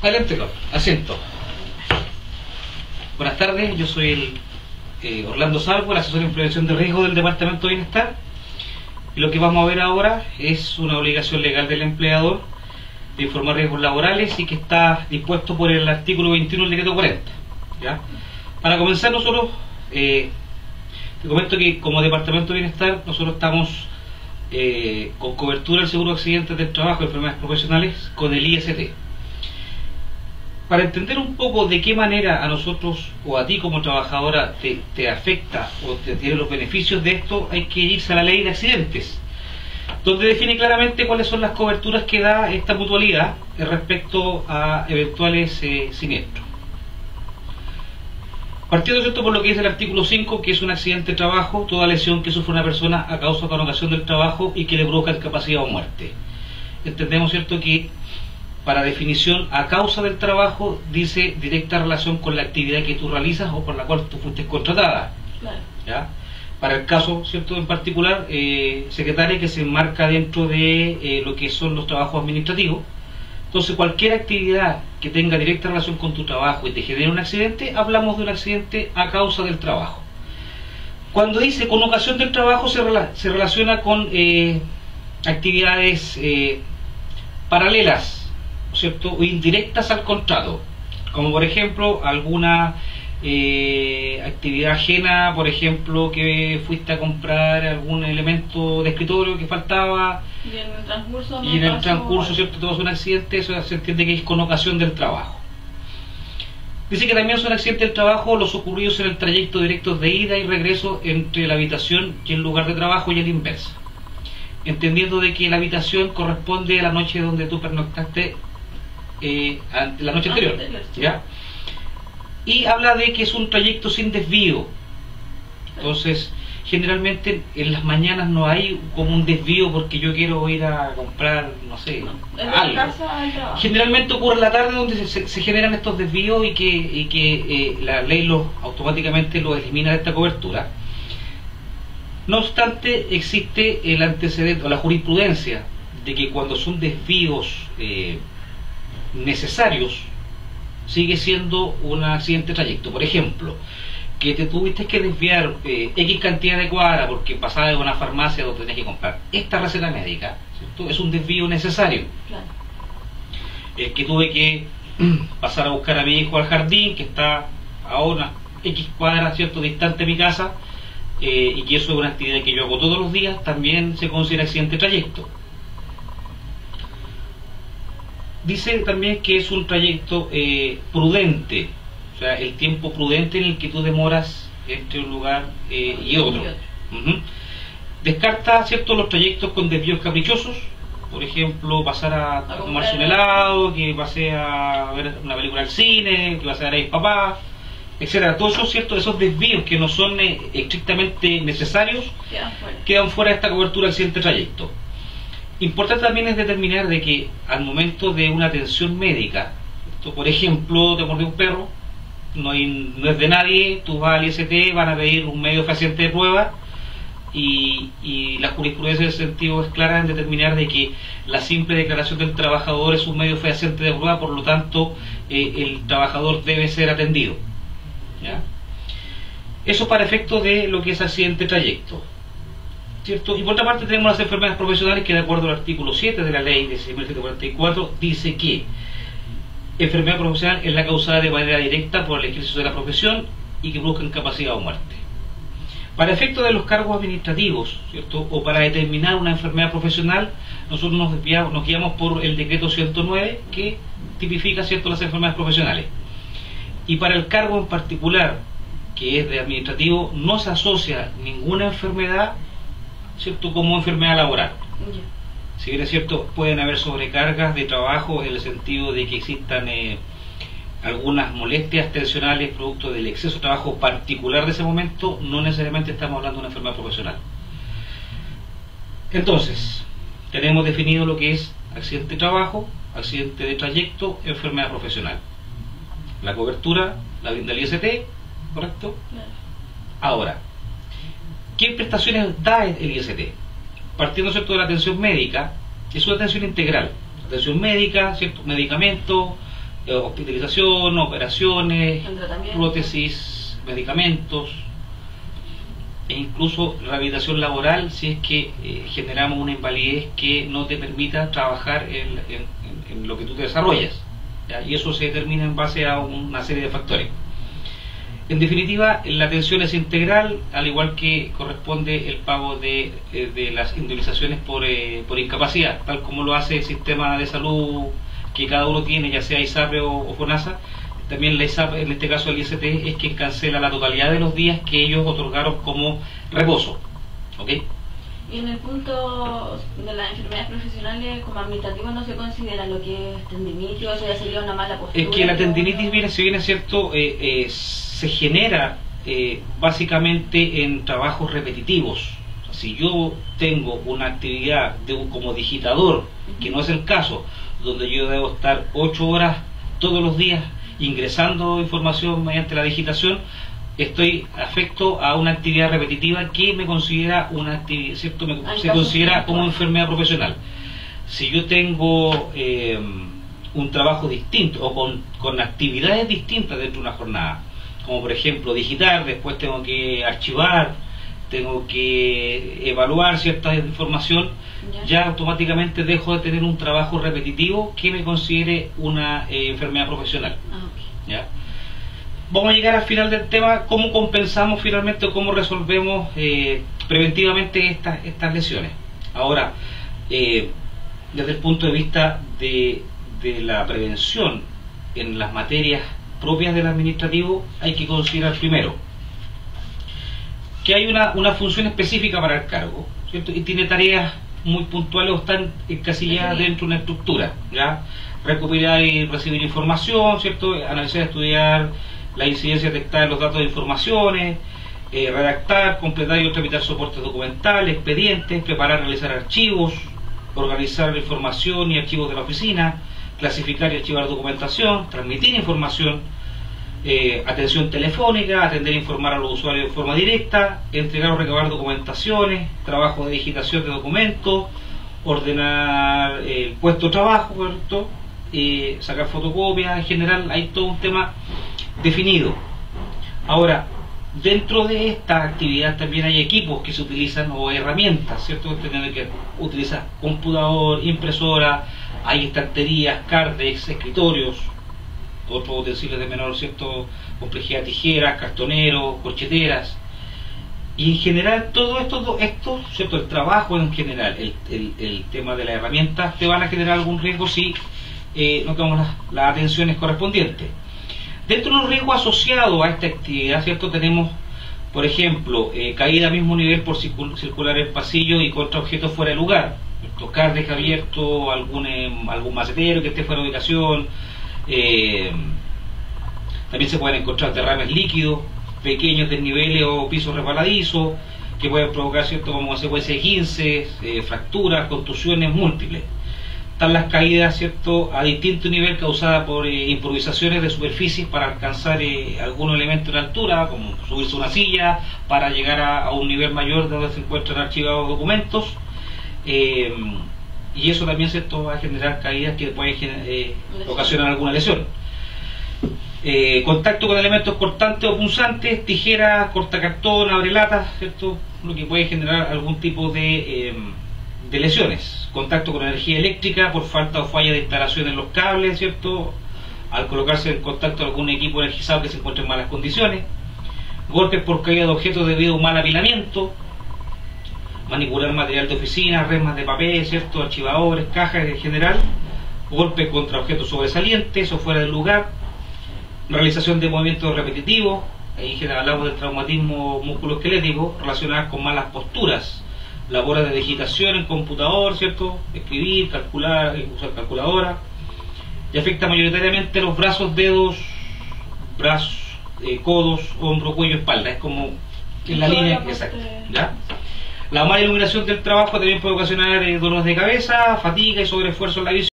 Adelante, asiento. Buenas tardes, yo soy Orlando Salvo, el asesor en prevención de riesgo del Departamento de Bienestar. Y lo que vamos a ver ahora es una obligación legal del empleador de informar riesgos laborales y que está dispuesto por el artículo 21 del decreto 40. ¿Ya? Para comenzar, nosotros te comento que como Departamento de Bienestar nosotros estamos con cobertura del seguro de accidentes del trabajo y enfermedades profesionales con el IST. Para entender un poco de qué manera a nosotros o a ti como trabajadora te afecta o te tiene los beneficios de esto, hay que irse a la ley de accidentes, donde define claramente cuáles son las coberturas que da esta mutualidad respecto a eventuales siniestros. Partiendo ¿cierto? Por lo que dice el artículo 5, que es un accidente de trabajo, toda lesión que sufre una persona a causa o con ocasión del trabajo y que le provoca discapacidad o muerte. Entendemos cierto que para definición, a causa del trabajo, dice directa relación con la actividad que tú realizas o por la cual tú fuiste contratada. Claro. ¿Ya? Para el caso, ¿cierto? En particular, secretaria, que se enmarca dentro de lo que son los trabajos administrativos. Entonces, cualquier actividad que tenga directa relación con tu trabajo y te genere un accidente, hablamos de un accidente a causa del trabajo. Cuando dice con ocasión del trabajo, se relaciona con actividades paralelas, ¿cierto? O indirectas al contrato, como por ejemplo alguna actividad ajena, por ejemplo que fuiste a comprar algún elemento de escritorio que faltaba y en el transcurso ¿cierto? Te pasa un accidente, eso se entiende que es con ocasión del trabajo. Dice que también son accidentes del trabajo los ocurridos en el trayecto directo de ida y regreso entre la habitación y el lugar de trabajo y el inverso, entendiendo de que la habitación corresponde a la noche donde tú pernoctaste la noche anterior, ¿ya? Y habla de que es un trayecto sin desvío. Entonces, generalmente en las mañanas no hay como un desvío porque yo quiero ir a comprar, no sé, algo. Generalmente ocurre en la tarde donde se generan estos desvíos y que la ley automáticamente los elimina de esta cobertura. No obstante, existe el antecedente o la jurisprudencia de que cuando son desvíos necesarios, sigue siendo un accidente de trayecto. Por ejemplo, que te tuviste que desviar X cantidad de cuadras porque pasabas de una farmacia donde tenías que comprar esta receta médica, ¿cierto? Es un desvío necesario. Claro. Que tuve que pasar a buscar a mi hijo al jardín, que está a una X cuadras, ¿cierto?, distante de mi casa, y que eso es una actividad que yo hago todos los días, también se considera accidente de trayecto. Dice también que es un trayecto prudente, o sea, el tiempo prudente en el que tú demoras entre un lugar y otro. Descarta, ¿cierto?, los trayectos con desvíos caprichosos, por ejemplo, pasar a tomarse un helado, que pase a ver una película al cine, que pase a ver a papá, etcétera. Todos esos, ¿cierto?, esos desvíos que no son estrictamente necesarios quedan fuera de esta cobertura de accidente de trayecto. Importante también es determinar de que al momento de una atención médica, por ejemplo, te mordió un perro, no es de nadie, tú vas al IST, van a pedir un medio fehaciente de prueba y la jurisprudencia en ese sentido es clara en determinar de que la simple declaración del trabajador es un medio fehaciente de prueba, por lo tanto el trabajador debe ser atendido. ¿Ya? Eso para efectos de lo que es accidente de trayecto, ¿cierto? Y por otra parte tenemos las enfermedades profesionales, que de acuerdo al artículo 7 de la ley 16.144 dice que enfermedad profesional es la causada de manera directa por el ejercicio de la profesión y que busca incapacidad o muerte. Para efectos de los cargos administrativos, ¿cierto?, o para determinar una enfermedad profesional, nosotros nos guiamos por el decreto 109 que tipifica, ¿cierto?, las enfermedades profesionales. Y para el cargo en particular, que es de administrativo, no se asocia ninguna enfermedad, ¿cierto?, como enfermedad laboral. Si bien es cierto, pueden haber sobrecargas de trabajo en el sentido de que existan algunas molestias tensionales producto del exceso de trabajo particular de ese momento, no necesariamente estamos hablando de una enfermedad profesional. Entonces, tenemos definido lo que es accidente de trabajo, accidente de trayecto, enfermedad profesional. La cobertura la brinda el IST, ¿correcto? Ahora, ¿qué prestaciones da el IST? Partiendo, ¿cierto?, de la atención médica, es una atención integral. Atención médica, ¿cierto?, medicamentos, hospitalización, operaciones, prótesis, medicamentos e incluso rehabilitación laboral si es que generamos una invalidez que no te permita trabajar en lo que tú te desarrollas, ¿ya? Y eso se determina en base a una serie de factores. En definitiva, la atención es integral, al igual que corresponde el pago de las indemnizaciones por incapacidad, tal como lo hace el sistema de salud que cada uno tiene, ya sea ISAPRE o FONASA. También la ISAP, en este caso el IST, es quien cancela la totalidad de los días que ellos otorgaron como reposo. ¿Ok? Y en el punto de las enfermedades profesionales, como administrativo, no se considera lo que es tendinitis, o eso ya sería una mala postura. Es que la tendinitis, si bien es cierto, se genera básicamente en trabajos repetitivos. Si yo tengo una actividad como digitador, que no es el caso, donde yo debo estar 8 horas todos los días ingresando información mediante la digitación, estoy afecto a una actividad repetitiva que me considera una actividad, ¿cierto? Se considera como enfermedad profesional. Si yo tengo un trabajo distinto o con actividades distintas dentro de una jornada, como por ejemplo digitar, después tengo que archivar, tengo que evaluar cierta información, ya automáticamente dejo de tener un trabajo repetitivo que me considere una enfermedad profesional. ¿Ya? Vamos a llegar al final del tema, cómo compensamos finalmente o cómo resolvemos preventivamente estas lesiones. Ahora, desde el punto de vista de la prevención en las materias propias del administrativo, hay que considerar primero que hay una función específica para el cargo, ¿cierto? Y tiene tareas muy puntuales o están encasilladas dentro de una estructura, ¿ya? Recopilar y recibir información, ¿cierto? Analizar, estudiar la incidencia detectada en los datos de informaciones, redactar, completar y tramitar soportes documentales, expedientes, preparar, realizar archivos, organizar la información y archivos de la oficina, clasificar y archivar documentación, transmitir información, atención telefónica, atender e informar a los usuarios de forma directa, entregar o recabar documentaciones, trabajo de digitación de documentos, ordenar el puesto de trabajo, ¿correcto? Sacar fotocopias. En general hay todo un tema definido. Ahora, dentro de esta actividad también hay equipos que se utilizan o herramientas, ¿cierto? Tienen que utilizar computador, impresora, hay estanterías, cardex, escritorios, otros utensilios de menor, ¿cierto?, complejidad, tijeras, cartoneros, corcheteras, y en general todo esto, ¿cierto?, el trabajo en general, el tema de las herramientas te van a generar algún riesgo si no tenemos las atenciones correspondientes. Dentro de los riesgos asociados a esta actividad, ¿cierto?, tenemos, por ejemplo, caída al mismo nivel por circular el pasillo y contra objetos fuera de lugar, cardex abierto, algún macetero que esté fuera de ubicación. También se pueden encontrar derrames líquidos, pequeños desniveles o pisos resbaladizos que pueden provocar, ¿cierto?, como consecuencia de esguinces, fracturas, contusiones múltiples. Están las caídas, ¿cierto?, a distinto nivel causadas por improvisaciones de superficies para alcanzar algún elemento de altura, como subirse a una silla para llegar a un nivel mayor donde se encuentran archivados documentos. Y eso también, ¿cierto?, va a generar caídas que pueden ocasionar alguna lesión. Contacto con elementos cortantes o punzantes, tijeras, cortacartón, abrelatas, ¿cierto?, lo que puede generar algún tipo de lesiones. Contacto con energía eléctrica por falta o falla de instalación en los cables, ¿cierto?, al colocarse en contacto con algún equipo energizado que se encuentre en malas condiciones. Golpes por caída de objetos debido a un mal apilamiento. Manipular material de oficina, resmas de papel, ¿cierto?, archivadores, cajas en general. Golpes contra objetos sobresalientes o fuera del lugar. Realización de movimientos repetitivos, ahí hablamos del traumatismo musculoesquelético, relacionadas con malas posturas, labores de digitación en computador, ¿cierto?, escribir, calcular, usar calculadora, y afecta mayoritariamente los brazos, dedos, codos, hombro, cuello, espalda, es como en la línea exacta, ¿ya? La mala iluminación del trabajo también puede ocasionar dolores de cabeza, fatiga y sobreesfuerzo en la visión.